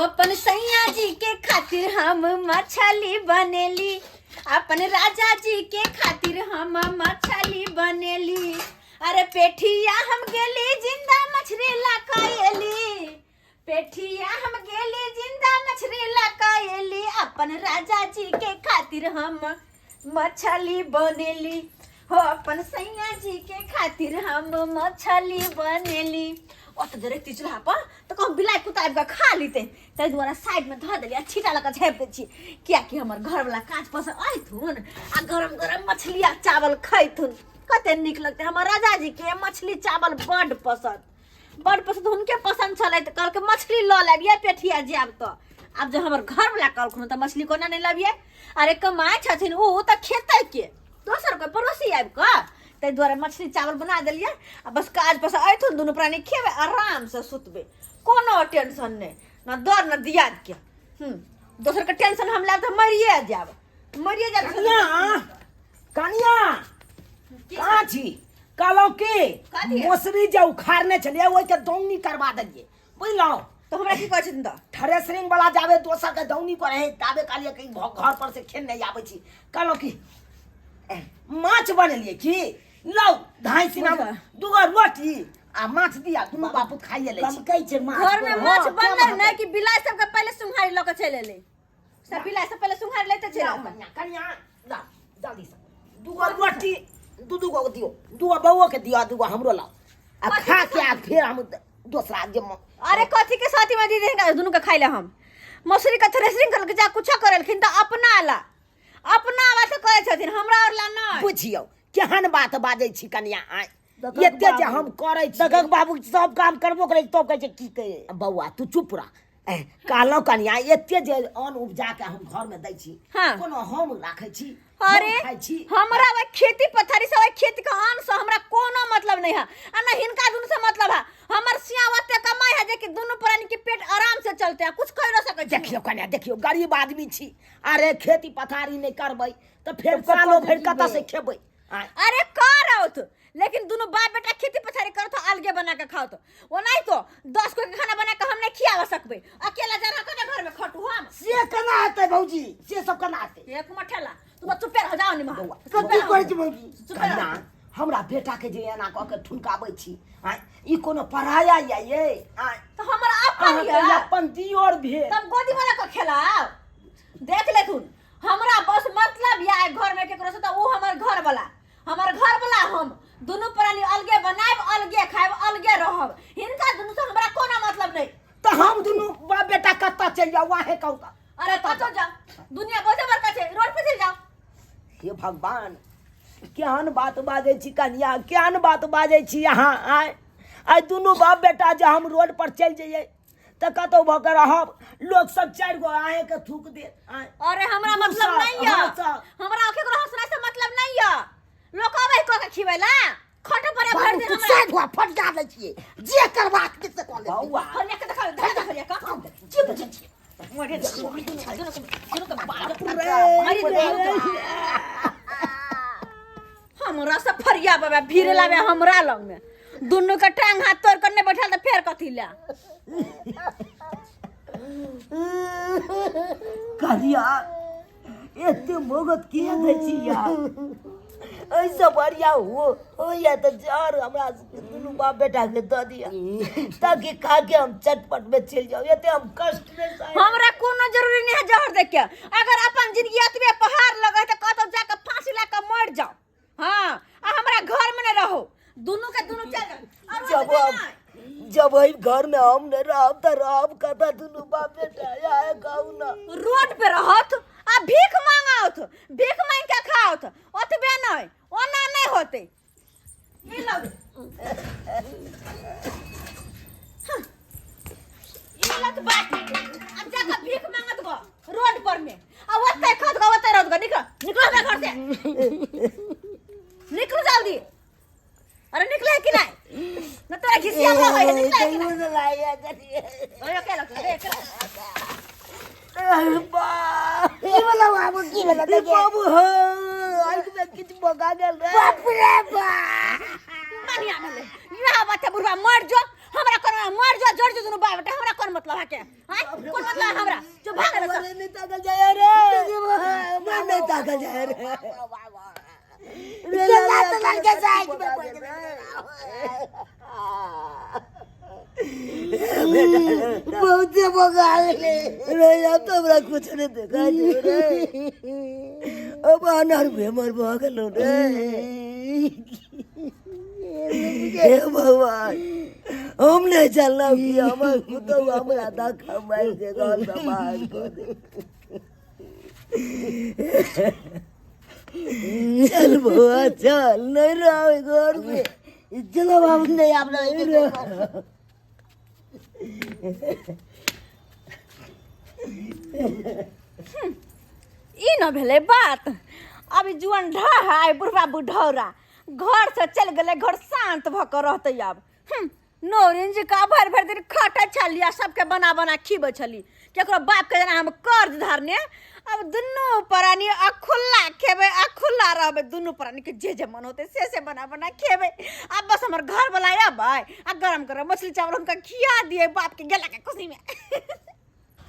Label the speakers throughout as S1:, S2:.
S1: अपन सैया जी के खातिर हम मछली बनेली, अपन राजा जी के खातिर हम मछली बनेली। अरे पेठिया हम गेली जिंदा मछली लकायली, पेठिया हम गेली जिंदा मछली लकायली, अपन राजा जी के खातिर हम मछली बनेली हो, अपन सैया जी के खातिर हम मछली बनेली। ओत जरे तिचला पर तो कम बिलाई कुत्ता आबि के खा लीते, तै दुआरे साइड में धऽ देलिया, छीटा लगा झाँपि दै छी, कियाकि हमर घर वाला काज पस आइथुन आ गरम गरम मछली आ चावल खैथुन, कते नीक लगते। हमर राजा जी के मछली चावल बड़ पसंद हुनके पसंद छलै, त कहलकै मछली ल लेबिए पेठिया जाब तो। अब जब हमर घर वाला कहलखुन त मछली कोना नहीं लबिए, अरे कमाय छथिन उ त खेतै के, दोसर कोई पड़ोसी आबि के, तै दुआरे मछली चावल बना देलिए। आ बस काज पस अइथुन दुनू प्राणी खेबे आराम से सुतबे, कोनो टेंशन नहीं, ना डर ना दियाद के। दोसर के टेंशन हम लेब त मरिए जाब।
S2: कनिया कहाँ छी? कहलौ के मोसरी जे उखाड़ने छलिए ओइ के दौनी करवा देलिए, बुझलौ?
S1: तो हमरा की कहै छथिन त
S2: थ्रेसरिंग वाला जाबे दोसर के दौनी करे ताबे कालिए कि घर पर से खेन नहीं आबै छी। कहलौ कि माछ बनेलिए की लौ धाई सिना दुगो रोटी आ माछ दिया, दुनू बापूत खाइए ले छी।
S3: कम कहै छै माछ
S1: घर में माछ बनले नै कि बिलाई सब के पहले सुंघारी ल के चले ले, सब बिलाई सब पहले सुंघारी लेते चले।
S2: कनिया ला जल्दी से दुगो रोटी दुगो दियो, दुगो बउओ के दियो, दुगो हमरो लाओ आ खा के आ फिर हम दूसरा जे।
S1: अरे कथी के साथी में दी देंगे दुनू के खाइले हम? मौसरी का थ्रेसरिंग करके जा कुछ करलखिन त अपना ला से कहै छथिन, हमरा और ला नै।
S2: बुझियौ केहन बात बाजै छी कनिया, एते जे हम करै छी
S3: दगक बाबू सब काम करबो करे तो कहै छै की कहे।
S2: बउआ तू चुप रह। कहलौ कनिया एते जे अन्न उपजा के हम घर में दै छी, कोनो हम राखै छी?
S1: अरे हमरा वे खेती पथारी से वे खेती का अन्न से हमरा कोनो मतलब नहीं है, आ ना हिनका दुनू से मतलब है। हमर सियावते कमाई है जे कि दुनू प्राणी के पेट आराम से चलते है, कुछ कह न सकै छी।
S2: देखियो कन्या देखियो गरीब आदमी छी, अरे खेती पथारी नहीं करबै त फिर सालो भर कत से खेबै?
S1: अरे करौत, लेकिन दुनू बाप बेटा खेती पथारी करत अलगे बना के खाओ, वो नहीं तो 10 को खाना बना के हम नहीं खियावा सकबे, अकेला जरा के घर में खटू हम।
S2: से केना आते भौजी, से सब केना आते?
S1: एक मठेला तू चुप पे रह जाओ नि बउआ,
S3: कथी कहै छै भौजी?
S2: कन्या हमरा बेटा के जे एना क के ठुनकाबै छी, ई कोनो पराया या ये?
S1: तो हमरा
S2: अपन दियोर भेल
S1: तब गोदी वाला को खिलाओ। देख ले तू, हमरा बस मतलब या घर में केकरो से त ऊ हमर घर वाला हम दोनों प्राणी अलगे बनाएब, अलगे खाएब, अलगे रहब, हिनका दुनू से हमरा कोनो मतलब नहीं।
S2: तो हम दुनू बाप बेटा कत्ता चल जाओ वाहे कहता?
S1: अरे कतो जा, दुनिया बहुत बड़का छे, रोड पे चल जाओ।
S2: हे भगवान केहन बात बाजै छी कन्या, केहन बात बाजै छी अहाँ? आइ दुनू बाप बेटा जे हम रोड पर चल जाइए त कतौ भ के रहब, लोग सब 4 गो आहे के थूक दे।
S1: अरे हमरा मतलब नहीं है, हमरा केकरो हंसना से मतलब नहीं है, लोग आबै क के खिबैला खट पर भर दे। हमरा
S2: साइड हुआ फटका दै छिए जे करबाक के से कह ले।
S1: बउआ फरिया के देखा धर फरिया का जी बुझे छी मोरे दुनू के बाप मारी दे। हमरा से फरिया बाबा भीड़ लावे हमरा लग में, दुनू के टांग हाथ तोड़ कर ने बैठल त फेर कथी ला?
S3: कहिया एते मोगत के दै छी यार? ऐसा बढ़िया हो या तो जार हमरा दुनू बाप बेटा के द दिया ताकि खा के हम चटपट में चल जाओ, एते हम कष्ट में
S1: हमरा कोनो जरूरी नहीं है जहर देख के, अगर अपन जिंदगी अतबे पहाड़ लगे त कतो जाके फांसी ला के मर जाओ। हां आ हमरा घर में न रहो, दुनू के दुनू चल जाओ।
S3: जब वही घर में हम न रहब त रहब कता दुनू बाप बेटा आए कहू ना
S1: रोड पे रहत आ भीख मांगत, भीख मांग के खाओत, ओतबे नहीं ओना नहीं होते। ये लो ये लो तो बात अब जाके भीख मांगत गो रोड पर में, आ ओते खत गो ओते रहत गो। निकलो बे घर से, निकलो जल्दी। अरे निकले कि नहीं? न तोरा खिसिया हो है, निकले कि नहीं? अरे क्या लगता है?
S3: बा ये वाला बाबू की वाला देखे बाबू हो आज में किछ बगा गेल रे। बाप रे बा
S1: मानिया मिले या बात बुढ़वा मर जो, हमरा कोन मर जो, जोड़ जो दुनु बाप बेटा, हमरा कोन मतलब है के? हां कोन मतलब
S3: ताकल जाए रे मैं नहीं ताकल जाए रे लड़के साइड में पड़ गए बहुत बगाले रे अब तो हमरा कुछ नहीं देखा रे अब अनर बेमर भागल रे हे भगवान हम नहीं चलना कि हमारे खुद हमरा आधा कमाई के घर समाज को दे चल बुआ चल नहीं रहो घर में चलो बाबू नहीं आप लोग
S1: ई न भेले बात। अभी जुआन ढहा बुढ़वा बुढ़ौरा घर से चल गए, घर शांत भकर रहते। अब नौरिन जी का भर भर दिन खटे छलिया, सबके बना बना खीबे छली। केकरो बाप के जना हम कर्ज धरने, अब दुनू प्राणी अखुल्ला खेबे, अखुल्ला रहबे। दुनू प्राणी के जे मन होते से बना बना खेबे। अब बस हमर घर वाला अब आ गरम कर मछली चावल उनका खिया दिए बाप के गेला के खुशी में।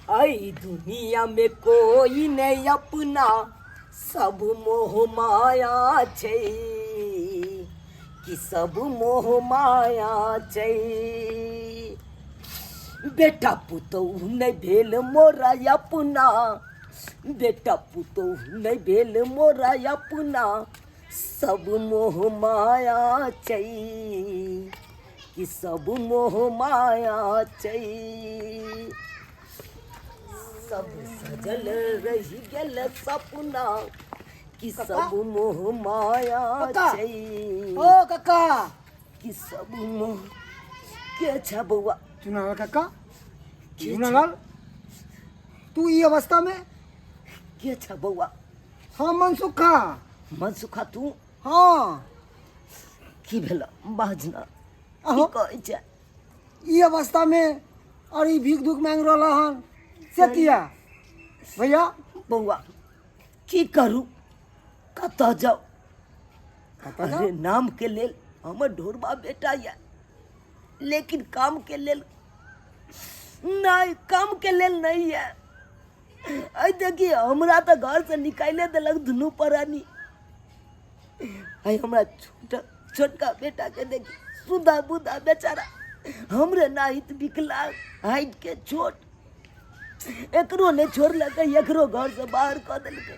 S3: आई दुनिया में कोई नहीं अपना, सब मोह माया छै कि सब मोह माया छै। बेटा पुतहु नहीं भेल मोरा अपना, बेटा पुतहु नहीं भेल मोरा अपना, सब मोह माया छै कि सब मोह माया छै। सब सजल रही गेल सपना कि सब मोह माया छै
S4: ओ काका
S3: कि सब मोह के छ बउआ।
S4: चुनालाल काका, चुनालाल तू ई अवस्था में?
S3: के छ बउआ?
S4: हाँ मनसुखा।
S3: मनसुखा तू?
S4: हाँ
S3: की भेल बाजना
S4: अहो।
S3: की कहै छै
S4: ई अवस्था में और ई भीख दुख मांग रहा हन से किया भैया?
S3: बउआ की करू, कतऽ जाऊ? अरे नाम के लेल हमर ढोरबा बेटा या, लेकिन काम के लेल नहीं, काम के लेल नहीं है। आई देखिए हमरा तो घर से निकाले दिलक दुनू प्राणी। आई हमरा छोटका बेटा के देखी सुधा बुधा बेचारा, हमरे नाहित विकलांग, हाइट के छोट, एकरो ने छोड़लक, एकरो घर से बाहर कर दिलके।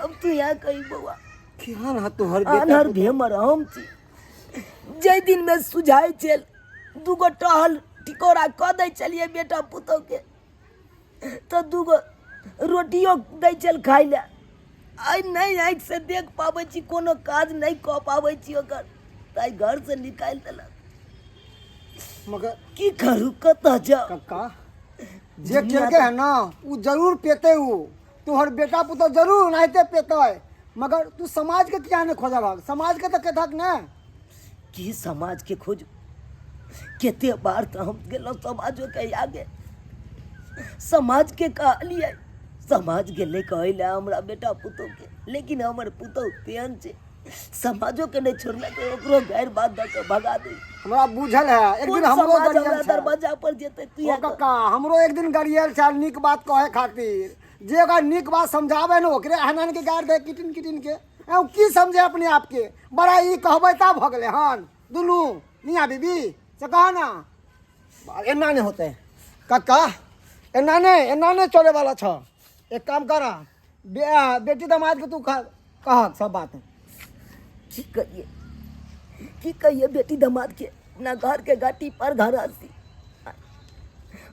S3: अब तू यहाँ कही बउआ
S4: क्या ना तोहर
S3: आनर भेमर हम छी। जै दिन में सुझाई चल दूगो टहल टिकोरा कऽ दै छलिए बेटा पुतोह के, तो दूगो रोटियो दै चल खाइ ले। आई नहीं आँखि से देख पाबै छी, कोनो काज नहीं कऽ पाबै छी ओकर, ताई घर से निकालि देलक।
S4: मगर
S3: की करू, कतऽ जाऊ?
S4: काका जे केलके है ना वो जरूर पेते हो, तोहर बेटा पुतो जरूर नाहिते पेते। मगर तू समाज के क्या नहीं खोजा भाग, समाज के तो कहतक ना
S3: की समाज के खोजू? केते बार तो हम गेलो समाजो के आगे, समाज के कहलिए, समाज गेले कहले हमरा बेटा पुतोह के, लेकिन हमर पुतोह तेहन छै समाजो के नहीं छोड़ले तो ओकरो गैर बात द के भगा दे।
S4: हमरा बुझल है। एक दिन हमरो गरियल छल
S3: दरवाजा पर जेते तू
S4: ओ काका, हमरो एक दिन गरियल छल नीक बात कहे खातिर। जे अगर नीक बात समझावे न ओकरे हनन के गाड़ दे किटिन किटिन के। ए की समझे अपने आप के, बड़ा ई कहबै ता भ गेले हन दुनू मियां बीबी से कहा ना। एना नहीं होते काका, एना नहीं चले वाला छ। एक काम करा, बेटी दामाद के तू कह सब बात।
S3: की कहिए बेटी दामाद के, अपना घर के घाटी पर घर हसी,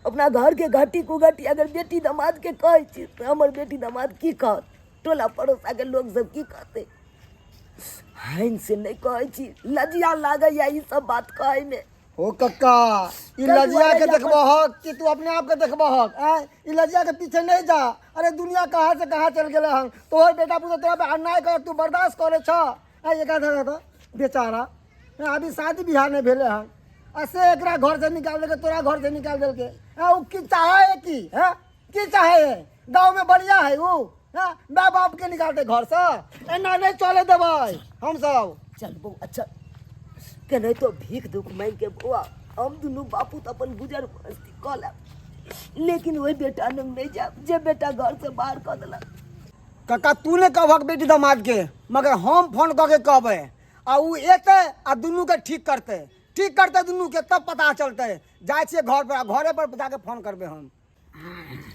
S3: अपना घर के घाटी को घाटी अगर बेटी दामाद के कहे छी तो हमर बेटी दामाद की कहत, टोला पड़ोसा के लोग सब की कहते? हाइन से नहीं कहे छी, लजिया लागे या ई सब बात कहे में।
S4: ओ कक्का, ई लजिया के देखबो हक कि तू अपने आप के देखबो हक? ई लजिया के पीछे नहीं जा। अरे दुनिया कहाँ से कहाँ चल गेले हन। तोहर बेटा पुतो तोरा पे अन्याय कर, तू बर्दाश्त करे छ। एक आधा बेचारा अभी शादी बियाह नहीं भेले हन, ऐसे एकरा घर से निकाल देके, तोरा घर से निकाल देलके। उ की चाहे है की है, की चाहे है? गाँव में बढ़िया है वो, माँ बाप के निकालते घर से। एना नहीं चले देबै हम सब।
S3: चल बउ अच्छा के नहीं तो भीख दुख मांग के बुआ हम दुनू बापू तो अपन गुजर मस्ती कऽ लेब। लेकिन वही बेटा नंग नहीं जा जे बेटा घर से बाहर कर दिला।
S4: काका तू ने कहबक बेटी दामाद के, मगर हम फोन करके कहबे आ उ एते आ दुनू के ठीक करते दुनू के, तब पता चलते। जाए छिए घर पर, घरे पर जाके फोन करबे हम।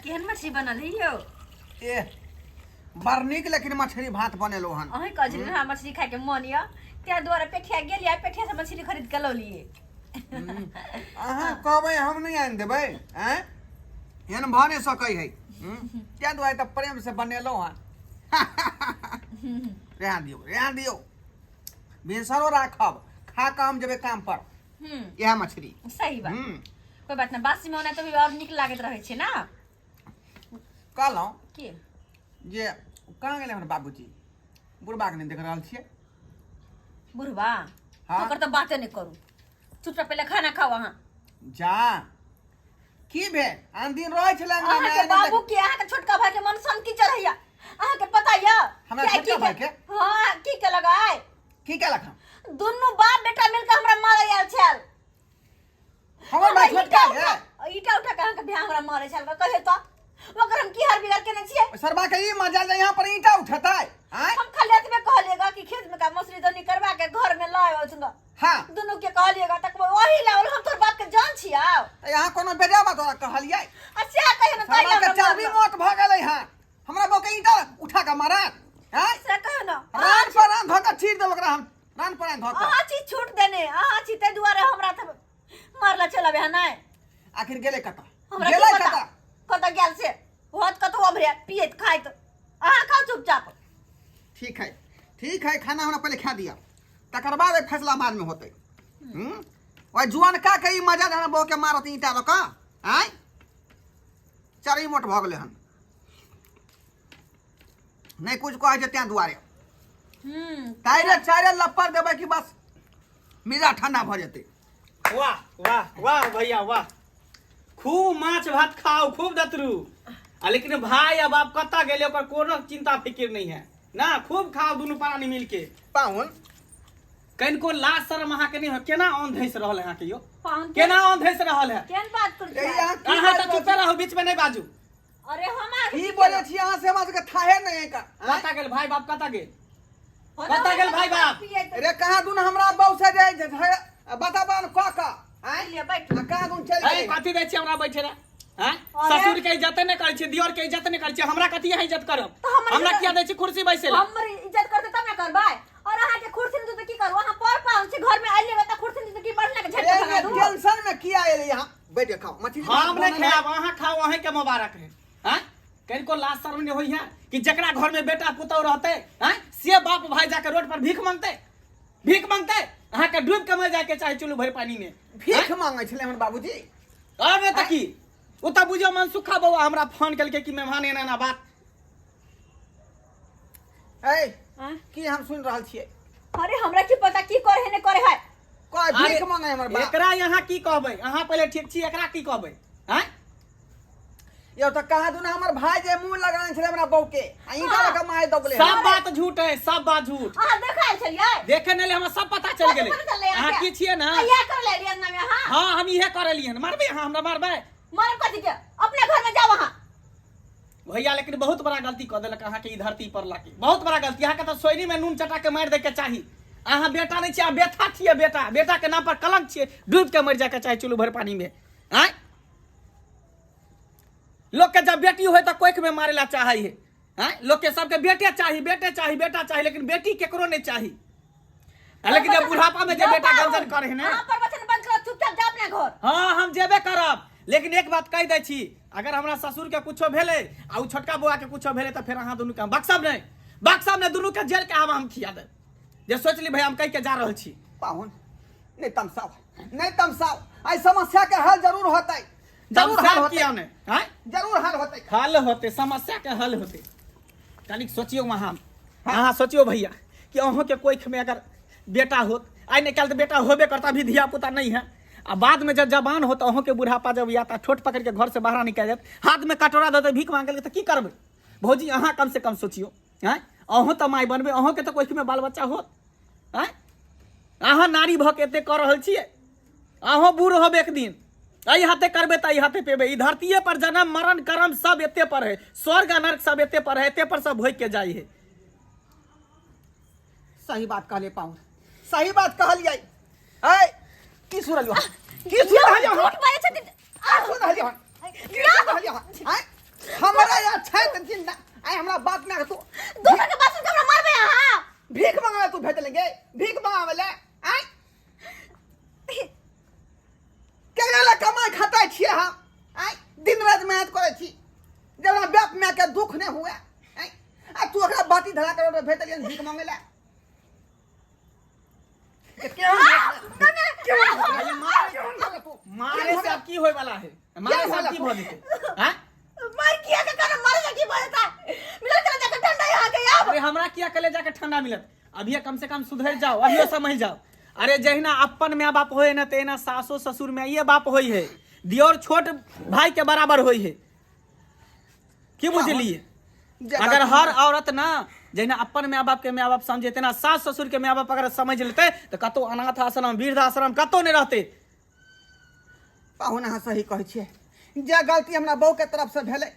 S1: केहन मछली बनल है यो?
S5: ए बड़ नीक लेकिन मछली भात बनेलो हन।
S1: अहीं कजरी हमरा मछली खाए के मन या, त्या द्वारा पेठिया गेलिया, पेठिया से मछली खरीद के लौलिए।
S5: अहाँ कहबै हम नहीं आनि देबै, हैं एहन भऽ नहि सकै है। क्या दुआरे तऽ प्रेम से बनेलो हन। रहै दियौ भिनसरो राखब, खा कऽ हम जेबै काम पर। यह मछली
S1: सही बात, कोई बात ना, बासी में होना तो भी और निक लागत रहे छे ना।
S5: कहलहुँ
S1: के
S5: जे कहाँ गेलै हमर बाबूजी, बुढ़बा के नहीं देख रहल छियै।
S1: बुढ़वा
S5: हाँ।
S1: ओकर तो बाते नहीं करू, चुपचाप पहले खाना खाओ। अहाँ
S5: जा की भेल, आन दिन रहै छलै अंगना में,
S1: अहाँ के बाबू के, अहाँ के छोटका भाई के मन सन की चढ़ैया, अहाँ के पता या?
S5: हमरा
S1: क्या
S5: छोटका
S1: की
S5: भाई के?
S1: हाँ की के लगाए?
S5: की केलक हम?
S1: दुनू बाप बेटा मिलके हमरा मारे आयल छल।
S5: हमर भाई छोटका है।
S1: ईटा उठा के अहाँ के बियाह हमरा मारे छल, कहे तो ओकर हम की हर बिगाड़ के नहीं छिए।
S5: सरबा के ई मजा जे यहाँ पर ईंटा उठेतै, हैं?
S1: हम खाली एतबे कहलिएगा कि खेत में का मछली दनी करवा के घर में लाए होतुगा।
S5: हाँ
S1: दुनू के कहलिएगा तक वही लावल, हम तोर बात के जान छिया।
S5: तऽ यहाँ कोनो बेजामा तोरा कहलियै?
S1: अच्छा कहे ना
S5: सरबा के चर्बी मोट भऽ गेलै हँ, हमरा बौ के ईंटा उठा के मारत, हैं?
S1: से कहे ना
S5: रान पर रान धऽ के चीर देब ओकरा हम, रान पर रान धऽ के।
S1: अहाँ चीज छूट देने, अहाँ चीज ते दुआरे हमरा त मारला चलाबे है नहीं।
S5: आखिर गेलै कतऽ?
S1: हमरा
S5: गेलै
S1: की पता
S5: कतऽ?
S1: कत गेल से, बहुत कतो अमरे पियत खाइत। अहाँ खाओ चुपचाप।
S5: ठीक है, खाना हमरा पहले खा दिया, तकर बाद एक फैसला बाद में होतै। ओए जुआन का के ई मजा हमरा बौ के मारत ईंटा लऽ कऽ, हैं? चर्बी मोट भऽ गेलै हन, नहीं कुछ कहै छै तें दुआरे। ताइरे चाइरे लप्पर देबै कि बस मिजाज ठंडा भऽ जेतै।
S6: वाह वाह वाह भैया वाह, खूब माछ भात खाओ, खूब दतरू। लेकिन भाई अब आप कत्ता गेले ओकर कोनो चिंता फिकिर नहीं है ना, खूब खाओ दुनू प्राणी मिल के।
S5: पाहुन
S6: कनिको लाज शर्म अहाँ के नहीं हो, केना ऑन धैस रहल है अहाँ के यो,
S1: पाहुन
S6: केना ऑन धैस रहल है?
S1: केन बात कर
S5: ए यहाँ की
S6: अहाँ
S5: बात
S6: तो चुपे रहो, बीच में नहीं बाजू।
S1: अरे हमार
S5: की बोले छी अहाँ से, हमरा सबके थाहे नहीं है का?
S6: कत्ता गेल भाई बाप, कत्ता गेल? कत्ता गेल भाई बाप?
S5: रे कहाँ दुन हमरा बौ से जे बताबन क क, हैं?
S1: ले बैठ।
S5: कहाँ दुन चल
S6: ए
S5: गेलै?
S6: कथी दै छी हमरा बैठे रे, हैं?
S1: अरे।
S6: ससुर के इज्जत नहीं करै छी, दियोर के इज्जत नहीं करै छी, हमरा कथी है इज्जत करब?
S1: तो हमर
S6: हमरा
S1: इज्जत-
S6: किया दै छी कुर्सी बैसे ला?
S1: हमर इज्जत करते तब ना करबै। और अहाँ के कुर्सी में तो की करू, अहाँ पर पाउन से घर में आइले बता कुर्सी में तो की बढ़ने के झटके भगा
S5: ए
S1: दू।
S5: टेंशन में किया एले यहाँ? बैठ के खाओ मछली।
S6: हम नहीं खाब, अहाँ खाओ, अहीं के मुबारक है। हैं? कनिको लाज शर्म नहीं होई है कि जकरा घर में बेटा पुतौ रहते, हैं? से बाप भाई जाके रोड पर भीख मांगते। अहाँ के डूब के मर जाए के चाहे चुल्लू भर पानी में।
S5: भीख मांगे छले हमर बाबूजी।
S6: अब नहीं तकी उ त बुझियो मन सुखा बउआ हमरा फोन केलके कि मेहमान एना बात।
S5: ए
S1: हाँ?
S5: की हम सुन रहल छियै?
S1: अरे हमरा की पता की करे है ने करे है।
S5: कोई भीख मांगे हमर बाप।
S6: एकरा यहाँ की कहबै? अहाँ पहले ठीक छी, एकरा की कहबै? हैं?
S5: यो त कहाँ दुन हमर भाई जे मुंह लगाने छले हमरा बौ के, आ ईंटा लगा मार दगले।
S6: सब बात झूठ है, सब बात झूठ।
S1: अहाँ देखाय छलियै?
S6: देखे नहीं हमरा सब पता चल गेलै। अहाँ की छियै ना?
S1: या कर ले रियन में हां।
S6: हाँ हम इहे करलियै, मारबै अहाँ हमरा मारबै?
S1: मारब कथी के, अपने घर में जाओ वहां।
S6: भैया लेकिन बहुत बड़ा गलती कर देलक अहाँ के ई धरती पर लाके, बहुत बड़ा गलती। अहाँ के तो सोयरी में नून चटा के मार दे के चाही। अहाँ बेटा नहीं छियै, बेटा छियै, बेटा के नाम पर कलंक छियै, डूब के मर जाए के चाहे चुल्लू भर पानी में। हैं? लोग के जब बेटी हो तो कोख में मारे ला चाहे है, हैं? लोग के सबके बेटा चाहिए, लेकिन बेटी केकरो नहीं चाहिए। लेकिन जब बुढ़ापा में जब बेटा गंजन करे है ना,
S1: अहाँ पर वचन बंद करो, चुपचाप जा अपने घर।
S6: हाँ हम जेबे करब, लेकिन एक बात कह दै छी, अगर हमरा ससुर के कुछो भेले आ उ छोटका बौआ के कुछो भेले तो फिर अहाँ दुनू के बक्सब नहीं दुनू के जेल के हवा हम खिया दे। जे सोच ली भाई हम कह के जा रहल छी।
S5: पाहुन नहीं तमसाओ, आई समस्या के हल जरूर होतै। जरूर हल होतै।
S6: किया नहीं? हैं?
S5: जरूर हल होतै।
S6: हल होते, समस्या के हल होते। कनिक सोचियो वहां, अहाँ सोचियो भैया कि अहों के कोख में अगर बेटा होत, आई नहीं कल तो बेटा होबे करता, भी धिया पुता नहीं है, आ बाद में जब जवान हो तो अहों के बुढ़ापा जब या ठोट पकड़ के घर से बाहर निकल जात, हाथ में कटोरा दे भीख मांगे तो की करबे? भौजी अहाँ कम से कम सोचियो, हैं? अहों तो माय बनबे, अहों के तो कोख में बाल बच्चा होत, हैं? अहाँ नारी भ के एते कर रहल छियै, अहों बूढ़ होबे एक दिन, आई हाथे करबे ताई हाथे पेबे। ई धरतीये पर जन्म मरण कर्म सब एते पर है, स्वर्ग आ नरक सब एते पर है, एते पर सब होई के जाई है।
S5: सही बात कहले पाऊं, सही बात कहलियै। ऐ की सुरलियो की सुरलियो
S1: झूठ बाजै छथिन।
S5: सुरलियो ऐ हमरा या छै त जिंदा ऐ हमरा बात में तू
S1: दूसरा के बात सुन के हमरा मारबे अहाँ।
S5: भीख मंगावे तू भेज लेंगे भीख मंगावे ले ऐ केना ला कमाई खाता छियै हम ऐ दिन रात मेहनत करे छी जब बाप माय के दुख ने हुए ऐ आ तू ओकरा बाती धरा कर भेज लियन भीख मांगे ले
S6: मारे से अब की होय वाला है, मारे से अब की भ जेतै हैं?
S1: मार किया के कारण मारे जा की बोलता मिलत चला जाके ठंडा यहाँ के अब।
S6: अरे हमरा किया कले जाके ठंडा मिलत, अभी कम से कम सुधर जाओ, अभी समझ जाओ। अरे जहिना अपन माँ बाप होए ना तेना सासो ससुर में ये बाप होई है, दियोर छोट भाई के बराबर होई है। की बुझलिए? अगर हर औरत ना जहिना अपन माँ बाप के माँ बाप समझे तेना सास ससुर के माँ बाप अगर समझ लेते तो कतो अनाथ आश्रम वृद्धाश्रम कतो नहीं रहते।
S5: पाहुन अहाँ सही कहै छियै, जे गलती हमरा बहू के तरफ से भेलै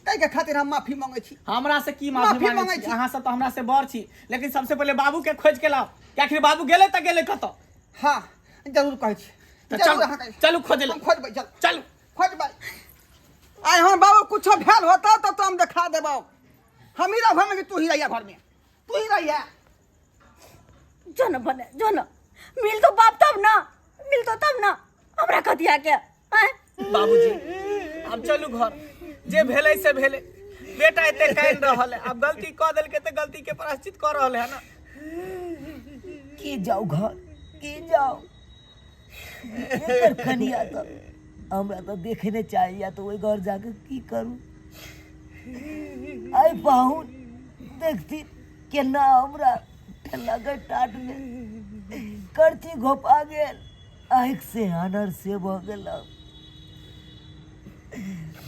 S5: ताहि के खातिर हम माफी मांगै छी।
S6: हमरा से की माफी
S5: माफी
S6: मांगे
S5: मांगै
S6: छी?
S5: छी।
S6: अहाँ सब तो हमरा से बड़ छी, लेकिन सबसे पहले बाबू के खोज के लाओ। क्या आखिर बाबू गेले त गेले कतो?
S5: हाँ जरूर कहै छी,
S6: तो
S5: जरूर अहाँ कहै छी।
S6: चलू खोजे ले,
S5: हम खोजबै, चल
S6: चलू।
S5: खोजबै। आइ हम बाबू कुछो भेल होता तब तो हम देखा देबौ। हम ही रह घर में तू ही रहिया, घर में तू ही रहिया।
S1: जो न बने जो न मिल तो बाप तब ना मिल तो तब ना हमरा कतिया के हैं?
S6: बाबूजी अब चलू घर, जे भेले से भेले। बेटा एते कान रहल है, अब गलती क देल के त गलती के प्रायश्चित कर रहल है ना।
S3: की जाओ घर की जाओ एकर कनिया तो हमरा तो देखे नहीं चाहिए, या तो वही घर जाके की करूं। आई पाहुन देखती केना हमरा ठेला के टाट में करची घोपा गेल, आँख से आनर से भ गेल।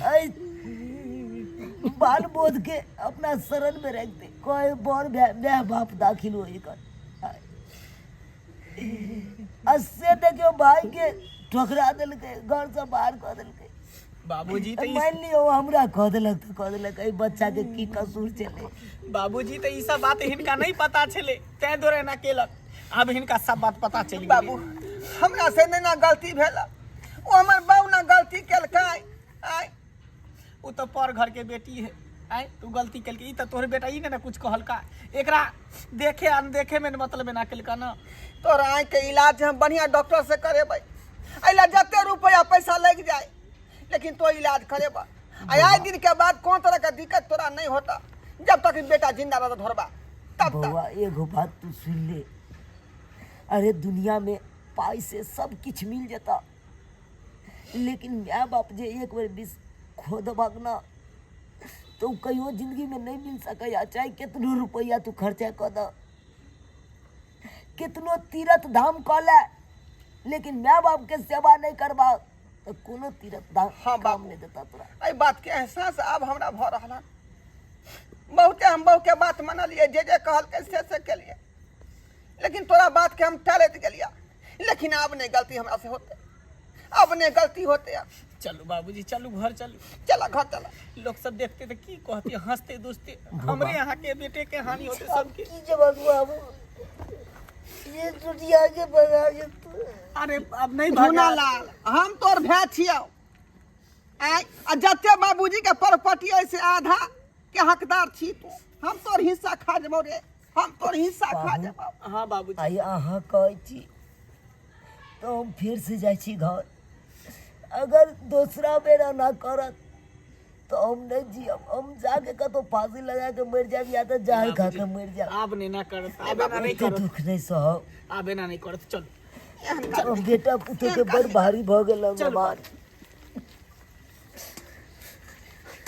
S3: आई बाल बोध के अपना शरण में रख दे, कोई बड़ माय बाप दाखिल हो कर अससे देखियो भाई के ठोकरा दिलके, घर से बाहर कह दिलके।
S6: बाबूजी तो
S3: मान लियो हमरा कह दिलक तो कह दिलक एहि बच्चा के की कसूर चले।
S6: बाबूजी तो ई सब बात हिनका नहीं पता चले, तै दोरे ना केलक। अब हिनका सब बात पता चली
S5: बाबू हमरा से नहीं ना गलती भेल, वो हमर बाबू ना गलती केलकै। आइ
S6: वो तो पर घर के बेटी है, आई तू गलती कल के। ई तो तोहर बेटा ई ने ना कुछ कहलका, एकरा देखे अनदेखे में मतलब ना केलका ना।
S5: तोर आँख के इलाज हम बढ़िया डॉक्टर से करेबै, अइला जते रुपया पैसा लग जाए लेकिन तो इलाज करेबा। आए दिन के बाद कौन तरह का दिक्कत तोरा नहीं होता, जब तक बेटा जिंदा रहता धरबा तब तक।
S3: बउआ एगो बात तू सुन ले, अरे दुनिया में पाई से सब कुछ मिल जाता, लेकिन माँ बाप जे एक बार बिस खो दबाक ना तो कहियो जिंदगी में नहीं मिल सके। चाहे कितनो रुपया तू खर्चा कर द, कितनो तीर्थ धाम कर ले, लेकिन माँ बाप के सेवा नहीं करबा तो कोनो तीर्थ धाम
S5: हाँ
S3: काम
S5: बाबू।
S3: नहीं देता तोरा।
S5: एहि बात के एहसास अब हमरा भ रहा। बहुते हम बहू के बात मनलिए, जे कहलकै से केलिए, लेकिन तोरा बात के हम टालैत गेलिया। लेकिन अब नहीं गलती हमरा से होते, अब नहीं गलती होते।
S6: चलू बाबूजी चलू घर चलू,
S5: चला घर चला।
S6: लोग सब देखते तो की कहते, हंसते दोस्ते। हमरे यहाँ के बेटे के हानि होते सबके।
S3: ये दुनिया के बना
S6: अरे अब नहीं
S5: धुना
S6: भागा।
S5: लाल हम तोर भाई छियौ, आ जते बाबूजी के प्रॉपर्टी है से आधा के हकदार छी तू। हम तोर हिस्सा खा जेबौ रे, हम तोर हिस्सा खा जेबौ।
S6: हाँ बाबूजी
S3: आई अहाँ कहै छी तो हम फिर से जाइ छी घर। अगर दूसरा बेरा ना करत तो हम नहीं जियब, हम जाके कतो फांसी लगा के मर जाब या तो जहर खा के मर जाब।
S6: अब नहीं ना करत, आबे ना नहीं
S3: एते
S6: करत,
S3: दुख नहीं सहब।
S6: आबे ना नहीं करत। चल
S3: अब बेटा पुतो के बड़ भारी भ गेल हमार।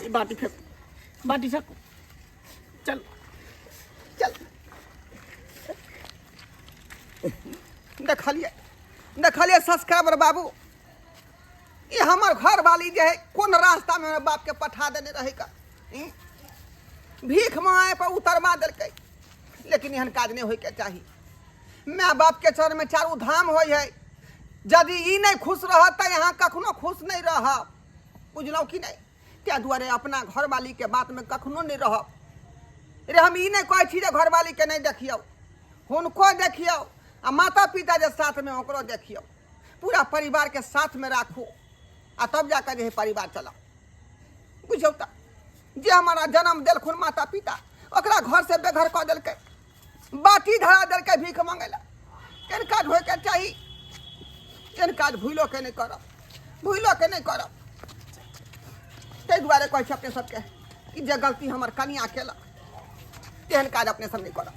S6: ये बाटी फेंक, बाटी फेंक। चल
S5: चल देखलिए सब्सक्राइबर बाबू, ये हमर घर वाली जे है कौन रास्ता में बाप के पठा देने रहे का। भीख मांगे पर उतरवा दिलकै, लेकिन एहन काज नहीं होय के चाहिए। माँ बाप के चरण में चारू धाम होय है, यदि ई नहीं खुश रह तो यहाँ कखनो खुश नहीं रह, बुझलौ कि नहीं? त्या दुआरे अपना घरवाली के बात में कखनो नहीं रह। रे हम ई नहीं कहै छी जे घरवाली के नहीं देखियो, हुनको देखियो आ माता पिता जे साथ में ओकरो देखियो, पूरा परिवार के साथ में राखू आ तब जाकर जे परिवार चला। बुझौ त जे हमारा जन्म देलखुन माता पिता ओकरा घर से बेघर कऽ देलकै, बाटी धरा देलकै भीख मंगेला। एहन काज होइके चाही, एहन काज भूलो के नहीं करब, भूलो के नहीं करब। ताहि दुआरे कहै छी अपने सबके कि जे गलती हमर कनिया केलक तेहन काज अपने सब नहीं करब।